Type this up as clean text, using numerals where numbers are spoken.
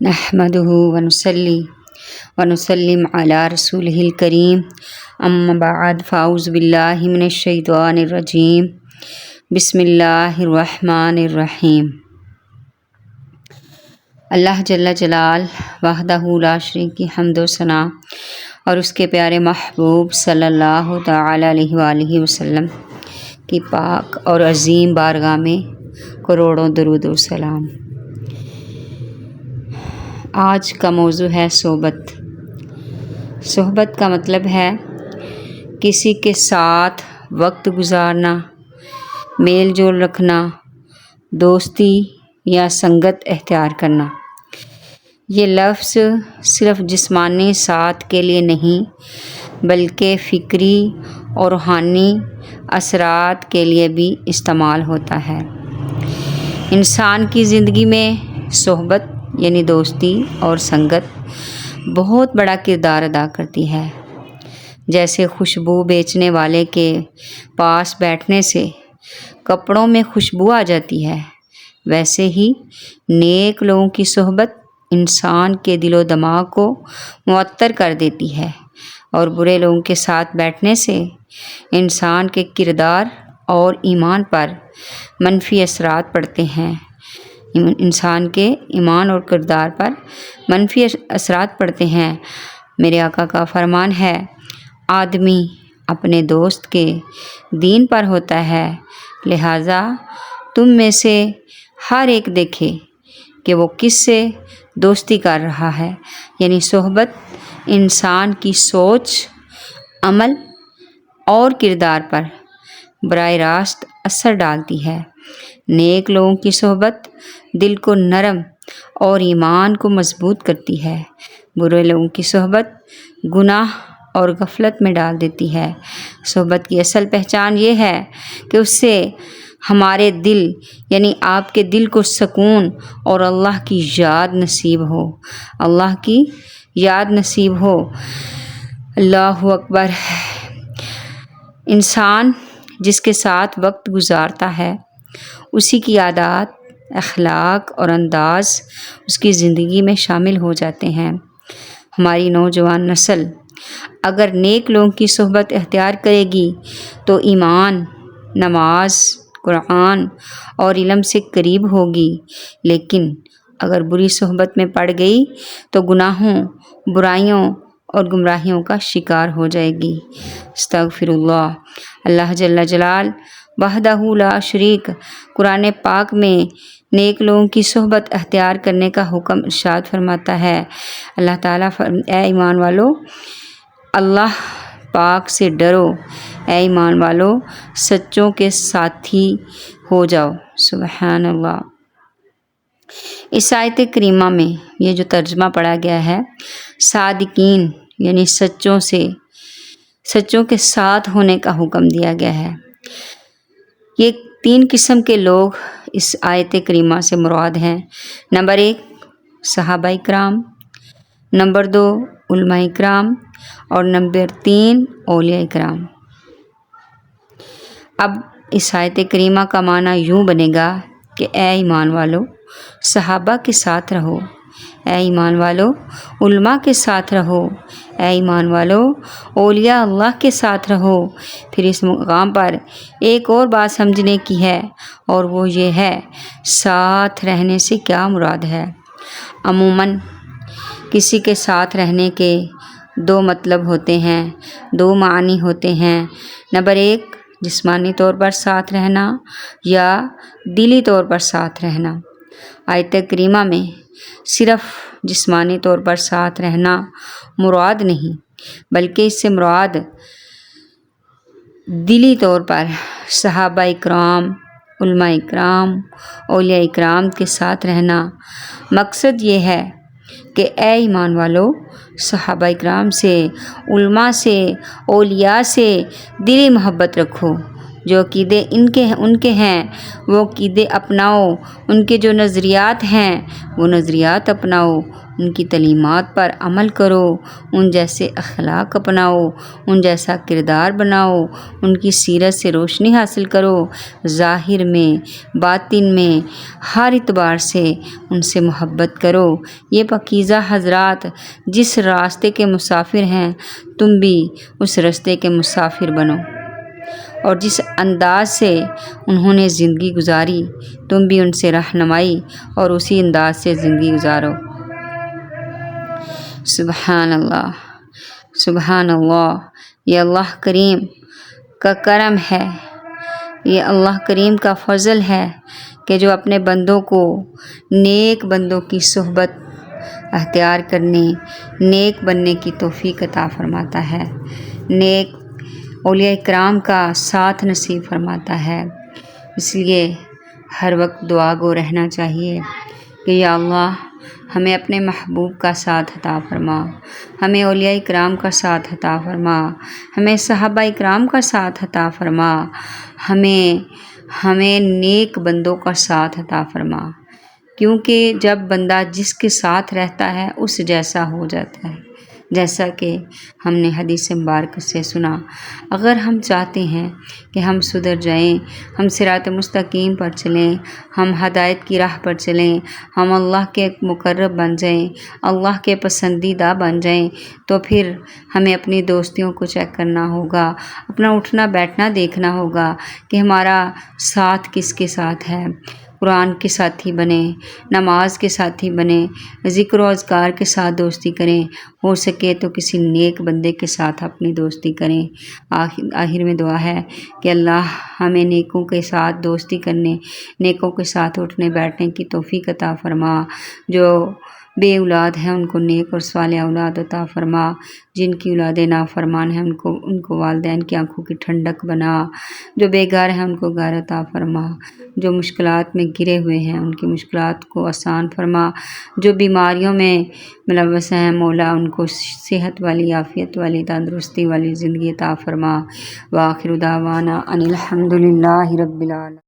نحمده ونصلي ونسلم على رسوله الكريم اما بعد فاعوذ باللہ من الشیطان الرجیم بسم اللہ الرحمن الرحیم۔ اللہ جل جلال وحدہ لا شریک کی حمد و ثنا اور اس کے پیارے محبوب صلی اللہ تعالی علیہ وآلہ وسلم کی پاک اور عظیم بارگاہ میں کروڑوں درود و سلام۔ آج کا موضوع ہے صحبت۔ صحبت کا مطلب ہے کسی کے ساتھ وقت گزارنا، میل جول رکھنا، دوستی یا سنگت اختیار کرنا۔ یہ لفظ صرف جسمانی ساتھ کے لیے نہیں بلکہ فکری اور روحانی اثرات کے لیے بھی استعمال ہوتا ہے۔ انسان کی زندگی میں صحبت یعنی دوستی اور سنگت بہت بڑا کردار ادا کرتی ہے۔ جیسے خوشبو بیچنے والے کے پاس بیٹھنے سے کپڑوں میں خوشبو آ جاتی ہے، ویسے ہی نیک لوگوں کی صحبت انسان کے دل و دماغ کو معطر کر دیتی ہے، اور برے لوگوں کے ساتھ بیٹھنے سے انسان کے کردار اور ایمان پر منفی اثرات پڑتے ہیں۔ انسان کے ایمان اور کردار پر منفی اثرات پڑتے ہیں۔ میرے آقا کا فرمان ہے، آدمی اپنے دوست کے دین پر ہوتا ہے، لہٰذا تم میں سے ہر ایک دیکھے کہ وہ کس سے دوستی کر رہا ہے۔ یعنی صحبت انسان کی سوچ، عمل اور کردار پر براہ راست اثر ڈالتی ہے۔ نیک لوگوں کی صحبت دل کو نرم اور ایمان کو مضبوط کرتی ہے۔ برے لوگوں کی صحبت گناہ اور غفلت میں ڈال دیتی ہے۔ صحبت کی اصل پہچان یہ ہے کہ اس سے ہمارے دل یعنی آپ کے دل کو سکون اور اللہ کی یاد نصیب ہو۔ اللہ کی یاد نصیب ہو۔ اللہ اکبر۔ انسان جس کے ساتھ وقت گزارتا ہے اسی کی عادات، اخلاق اور انداز اس کی زندگی میں شامل ہو جاتے ہیں۔ ہماری نوجوان نسل اگر نیک لوگوں کی صحبت اختیار کرے گی تو ایمان، نماز، قرآن اور علم سے قریب ہوگی، لیکن اگر بری صحبت میں پڑ گئی تو گناہوں، برائیوں اور گمراہیوں کا شکار ہو جائے گی۔ استغفر اللہ۔ اللہ جل جلال وحدہ لا شریک قرآن پاک میں نیک لوگوں کی صحبت اختیار کرنے کا حکم ارشاد فرماتا ہے۔ اللہ تعالیٰ اے ایمان والو اللہ پاک سے ڈرو، اے ایمان والو سچوں کے ساتھی ہو جاؤ۔ سبحان اللہ۔ اس آیت کریمہ میں یہ جو ترجمہ پڑھا گیا ہے، صادقین یعنی سچوں کے ساتھ ہونے کا حکم دیا گیا ہے۔ یہ 3 قسم کے لوگ اس آیت کریمہ سے مراد ہیں۔ نمبر 1 صحابہ کرام، نمبر 2 علماء کرام اور نمبر 3 اولیاء کرام۔ اب اس آیت کریمہ کا معنی یوں بنے گا کہ اے ایمان والو صحابہ کے ساتھ رہو، اے ایمان والو علماء کے ساتھ رہو، اے ایمان والو اولیاء اللہ کے ساتھ رہو۔ پھر اس مقام پر ایک اور بات سمجھنے کی ہے، اور وہ یہ ہے ساتھ رہنے سے کیا مراد ہے۔ عموماً کسی کے ساتھ رہنے کے 2 مطلب ہوتے ہیں، 2 معنی ہوتے ہیں۔ نمبر 1 جسمانی طور پر ساتھ رہنا یا دلی طور پر ساتھ رہنا۔ آیت کریمہ میں صرف جسمانی طور پر ساتھ رہنا مراد نہیں بلکہ اس سے مراد دلی طور پر صحابہ کرام، علماء کرام، اولیاء کرام کے ساتھ رہنا۔ مقصد یہ ہے کہ اے ایمان والو صحابہ کرام سے، علماء سے، اولیاء سے دلی محبت رکھو، جو عقیدے ان کے ہیں وہ عقیدے اپناؤ، ان کے جو نظریات ہیں وہ نظریات اپناؤ، ان کی تعلیمات پر عمل کرو، ان جیسے اخلاق اپناؤ، ان جیسا کردار بناؤ، ان کی سیرت سے روشنی حاصل کرو، ظاہر میں باطن میں ہر اعتبار سے ان سے محبت کرو۔ یہ پاکیزہ حضرات جس راستے کے مسافر ہیں تم بھی اس راستے کے مسافر بنو، اور جس انداز سے انہوں نے زندگی گزاری تم بھی ان سے رہنمائی اور اسی انداز سے زندگی گزارو۔ سبحان اللہ، سبحان اللہ۔ یہ اللہ کریم کا کرم ہے، یہ اللہ کریم کا فضل ہے کہ جو اپنے بندوں کو نیک بندوں کی صحبت اختیار کرنے، نیک بننے کی توفیق عطا فرماتا ہے، نیک اولیاء کرام کا ساتھ نصیب فرماتا ہے۔ اس لیے ہر وقت دعا گو رہنا چاہیے کہ یا اللہ ہمیں اپنے محبوب کا ساتھ عطا فرما، ہمیں اولیاء کرام کا ساتھ عطا فرما، ہمیں صحابہ کرام کا ساتھ عطا فرما، ہمیں نیک بندوں کا ساتھ عطا فرما، کیونکہ جب بندہ جس کے ساتھ رہتا ہے اس جیسا ہو جاتا ہے، جیسا کہ ہم نے حدیث مبارک سے سنا۔ اگر ہم چاہتے ہیں کہ ہم سدھر جائیں، ہم صراط مستقیم پر چلیں، ہم ہدایت کی راہ پر چلیں، ہم اللہ کے مقرب بن جائیں، اللہ کے پسندیدہ بن جائیں، تو پھر ہمیں اپنی دوستیوں کو چیک کرنا ہوگا، اپنا اٹھنا بیٹھنا دیکھنا ہوگا کہ ہمارا ساتھ کس کے ساتھ ہے۔ قرآن کے ساتھی بنیں، نماز کے ساتھی بنیں، ذکر و اذکار کے ساتھ دوستی کریں، ہو سکے تو کسی نیک بندے کے ساتھ اپنی دوستی کریں۔ آخر میں دعا ہے کہ اللہ ہمیں نیکوں کے ساتھ دوستی کرنے، نیکوں کے ساتھ اٹھنے بیٹھنے کی توفیق عطا فرما، جو بے اولاد ہیں ان کو نیک اور صالح اولاد عطا فرما، جن کی اولادیں نافرمان ہیں ان کو والدین کی آنکھوں کی ٹھنڈک بنا، جو بے گھر ہیں ان کو گھر عطا فرما، جو مشکلات میں گرے ہوئے ہیں ان کی مشکلات کو آسان فرما، جو بیماریوں میں ملوث ہیں مولا ان کو صحت والی، عافیت والی، تندرستی والی زندگی عطا فرما۔ وآخر دعوانا ان الحمد للہ رب العالمین۔